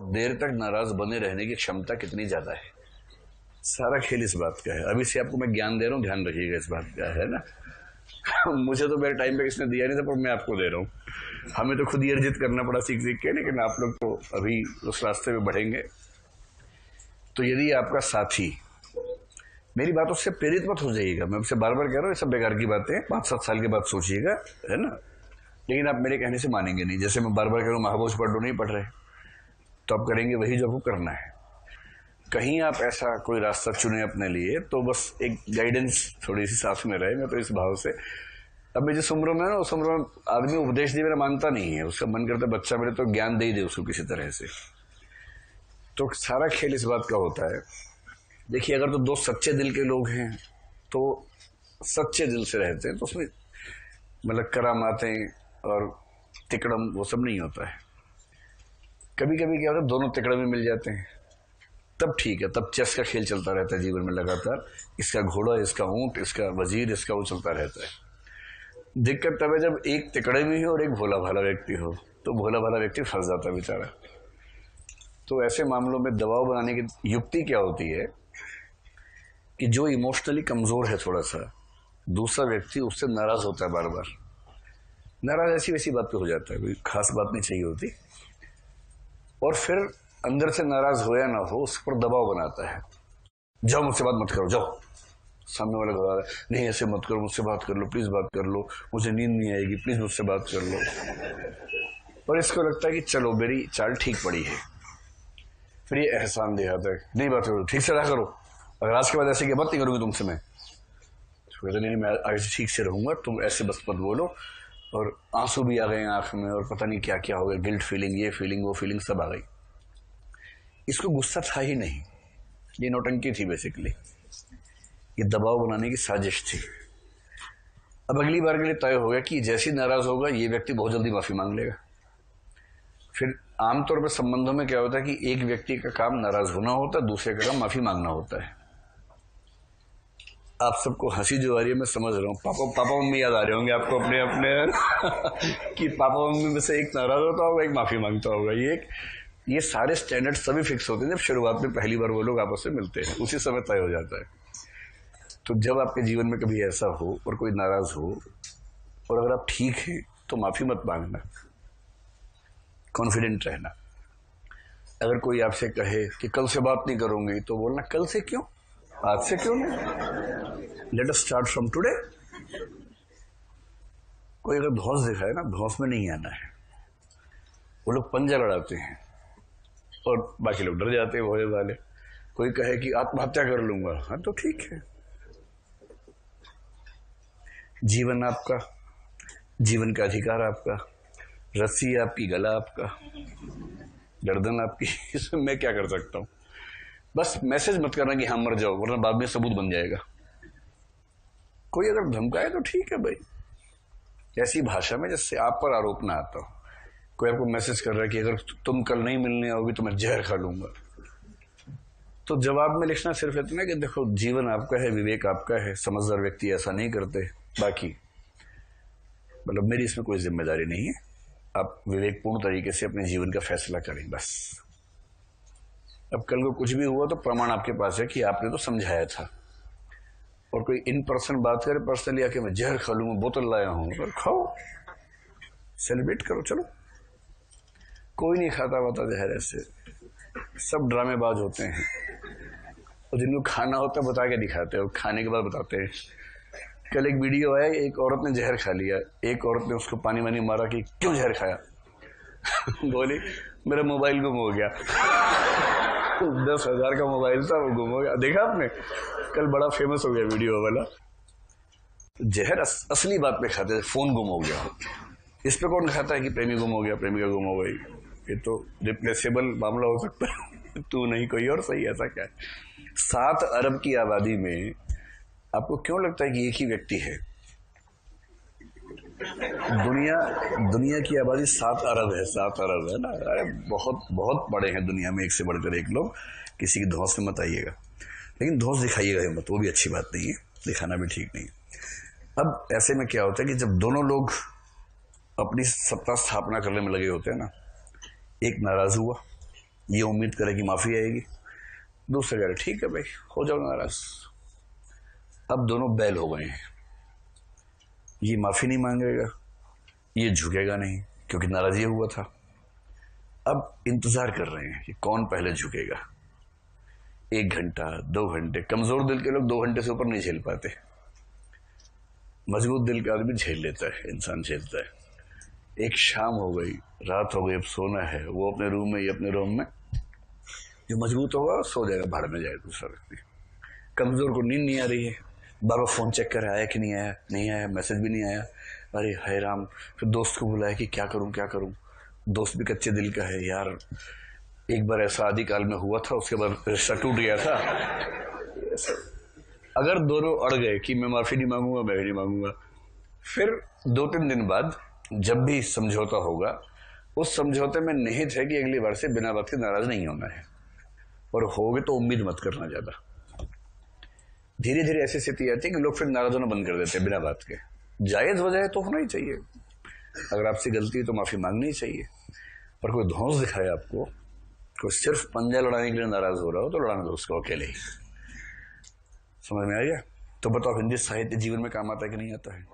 देर तक नाराज बने रहने की क्षमता कितनी ज्यादा है। सारा खेल इस बात का है। अभी से आपको मैं ज्ञान दे रहा हूँ, ध्यान रखिएगा इस बात का, है ना। मुझे तो मेरे टाइम पे किसने दिया नहीं था, पर मैं आपको दे रहा हूँ। हमें तो खुद ही अर्जित करना पड़ा सीख सीख के, लेकिन आप लोग तो अभी उस रास्ते पे बढ़ेंगे। तो यदि आपका साथी, मेरी बातों से प्रेरित मत हो जाइएगा, मैं आपसे बार बार कह रहा हूँ, ये सब बेकार की बातें 5-7 साल के बाद सोचिएगा, है ना। लेकिन आप मेरे कहने से मानेंगे नहीं। जैसे मैं बार बार कह रहा हूँ महाभोज पढ़ लो, नहीं पढ़ रहे, तो आप करेंगे वही जो आपको करना है। कहीं आप ऐसा कोई रास्ता चुने अपने लिए, तो बस एक गाइडेंस थोड़ी सी साथ में रहे। मैं तो इस भाव से, अब मैं जिस उम्र में ना, उस उम्र में आदमी उपदेश दे मेरा मानता नहीं है, उसका मन करता बच्चा मेरे तो ज्ञान दे ही दे उसको किसी तरह से। तो सारा खेल इस बात का होता है। देखिए, अगर तो दो सच्चे दिल के लोग हैं तो सच्चे दिल से रहते हैं, तो उसमें मतलब करामातें और तिकड़म वो सब नहीं होता है। कभी कभी क्या होता है, दोनों तिकड़म में मिल जाते हैं, तब ठीक है, तब चेस का खेल चलता रहता है जीवन में लगातार। इसका घोड़ा, इसका ऊंट, इसका वजीर, इसका वो चलता रहता है। दिक्कत तब है जब एक तिकड़े में हो और एक भोला भाला व्यक्ति हो, तो भोला भाला व्यक्ति फंस जाता है बेचारा। तो ऐसे मामलों में दबाव बनाने की युक्ति क्या होती है कि जो इमोशनली कमजोर है थोड़ा सा, दूसरा व्यक्ति उससे नाराज होता है बार बार। नाराज ऐसी वैसी बात पे हो जाता है, कोई खास बात नहीं चाहिए होती, और फिर अंदर से नाराज हो या ना हो उस पर दबाव बनाता है। जाओ मुझसे बात मत करो, जाओ। सामने वाला कह रहा है नहीं ऐसे मत करो, मुझसे बात कर लो, प्लीज बात कर लो, मुझे नींद नहीं आएगी, प्लीज मुझसे बात कर लो। और इसको लगता है कि चलो मेरी चाल ठीक पड़ी है। फिर ये एहसान दिखाता है, नहीं बात करो, ठीक से रहा करो, अगर आज के बाद ऐसे की बात नहीं करूंगी तुमसे मैं। तो कहते नहीं, मैं आगे से ठीक से रहूंगा, तुम ऐसे बस मत बोलो। और आंसू भी आ गए आंख में, और पता नहीं क्या क्या हो गया, गिल्ट फीलिंग, ये फीलिंग, वो फीलिंग सब आ गई। इसको गुस्सा था ही नहीं, ये नौटंकी थी बेसिकली, ये दबाव बनाने की साजिश थी। अब अगली बार के लिए तय हो गया कि जैसे ही नाराज होगा ये व्यक्ति बहुत जल्दी माफी मांग लेगा। फिर आमतौर पर संबंधों में क्या होता है कि एक व्यक्ति का काम नाराज होना होता है, दूसरे का काम माफी मांगना होता है। आप सबको हंसी जो आ रही है मैं समझ रहा हूँ, पापा मम्मी याद आ रहे होंगे आपको अपने अपने कि पापा मम्मी में से एक नाराज होता होगा, एक माफी मांगता होगा। ये सारे स्टैंडर्ड सभी फिक्स होते हैं जब शुरुआत में पहली बार वो लोग आपस में मिलते हैं, उसी समय तय हो जाता है। तो जब आपके जीवन में कभी ऐसा हो और कोई नाराज हो, और अगर आप ठीक हैं तो माफी मत मांगना, कॉन्फिडेंट रहना। अगर कोई आपसे कहे कि कल से बात नहीं करूंगी, तो बोलना कल से क्यों, आज से क्यों नहीं, let us start from today. कोई अगर धौंस दिखाए ना, धौंस में नहीं आना है। वो लोग पंजा लड़ाते हैं और बाकी लोग डर जाते हैं भोले वाले। कोई कहे कि आत्महत्या कर लूंगा, हाँ तो ठीक है। जीवन आपका, जीवन का अधिकार आपका, रस्सी आपकी, गला आपका, गर्दन आपकी, इसमें मैं क्या कर सकता हूं। बस मैसेज मत करना कि हाँ मर जाओ, वरना बाद में सबूत बन जाएगा। कोई अगर धमकाए तो ठीक है भाई, ऐसी भाषा में जिससे आप पर आरोप ना आता हो। कोई आपको मैसेज कर रहा है कि अगर तुम कल नहीं मिलने आओगी तो मैं जहर खा लूंगा, तो जवाब में लिखना सिर्फ इतना कि देखो जीवन आपका है, विवेक आपका है, समझदार व्यक्ति ऐसा नहीं करते, बाकी मतलब मेरी इसमें कोई जिम्मेदारी नहीं है। आप विवेकपूर्ण तरीके से अपने जीवन का फैसला करें बस। अब कल को कुछ भी हुआ तो प्रमाण आपके पास है कि आपने तो समझाया था। और कोई इन पर्सन बात करे पर्सनली आके मैं जहर खा लूंगा, बोतल लाया हूं, पर खाओ, सेलिब्रेट करो, चलो। कोई नहीं खाता वाता जहर, ऐसे सब ड्रामेबाज होते हैं, और जिनको खाना होता है बता के दिखाते हैं, और खाने के बाद बताते हैं। कल एक वीडियो आया, एक औरत ने जहर खा लिया, एक औरत ने उसको पानी वानी मारा कि क्यों जहर खाया। बोली मेरा मोबाइल गुम हो गया। 10,000 का मोबाइल था, वो गुम हो गया। देखा आपने, कल बड़ा फेमस हो गया वीडियो वाला। जहर असली बात पे खाते थे, फोन गुम हो गया। इस पे कौन खाता है कि प्रेमी गुम हो गया, प्रेमिका गुम हो गई, ये तो रिप्लेसेबल मामला हो सकता है। तू नहीं कोई और, सही ऐसा क्या है। 7 अरब की आबादी में आपको क्यों लगता है कि एक ही व्यक्ति है। दुनिया की आबादी 7 अरब है, 7 अरब है ना। अरे बहुत बहुत बड़े हैं दुनिया में, एक से बढ़कर एक लोग। किसी की धौंस में मत आइएगा, लेकिन धौंस दिखाइएगा मत, वो भी अच्छी बात नहीं है, दिखाना भी ठीक नहीं है। अब ऐसे में क्या होता है कि जब दोनों लोग अपनी सत्ता स्थापना करने में लगे होते हैं ना, एक नाराज हुआ, ये उम्मीद करे कि माफ़ी आएगी, दूसरा कह रहे ठीक है भाई हो जाओ नाराज। अब दोनों बैल हो गए हैं, ये माफ़ी नहीं मांगेगा, ये झुकेगा नहीं क्योंकि नाराज़ ये हुआ था। अब इंतज़ार कर रहे हैं कि कौन पहले झुकेगा। 1 घंटा 2 घंटे, कमज़ोर दिल के लोग 2 घंटे से ऊपर नहीं झेल पाते, मजबूत दिल का आदमी झेल लेता है, इंसान झेलता है। एक शाम हो गई, रात हो गई, अब सोना है, वो अपने रूम में, ये अपने रूम में। जो मजबूत होगा सो जाएगा, भाड़ में जाएगा दूसरा व्यक्ति। कमज़ोर को नींद नहीं आ रही है, बार बार फ़ोन चेक कर आया कि नहीं आया, नहीं आया, मैसेज भी नहीं आया, अरे हाय राम। फिर दोस्त को बुलाया कि क्या करूं क्या करूं। दोस्त भी कच्चे दिल का है, यार एक बार ऐसा आदि काल में हुआ था, उसके बाद रिश्ता टूट गया था। अगर दोनों अड़ गए कि मैं माफ़ी नहीं मांगूंगा, मैं भी नहीं मांगूंगा, फिर 2-3 दिन बाद जब भी समझौता होगा, उस समझौते में निहित है कि अगली बार से बिना बात के नाराज नहीं होना है, और होगे तो उम्मीद मत करना ज़्यादा। धीरे धीरे ऐसी स्थिति आती है कि लोग फिर नाराज होना बंद कर देते हैं बिना बात के। जायज़ हो जाए तो होना ही चाहिए, अगर आपसे गलती है तो माफ़ी मांगनी ही चाहिए। पर कोई धौंस दिखाए आपको, कोई सिर्फ पंजा लड़ाने के लिए नाराज हो रहा हो, तो लड़ाना दो उसको अकेले ही। समझ में आ गया? तो बताओ हिंदी साहित्य जीवन में काम आता है कि नहीं आता है?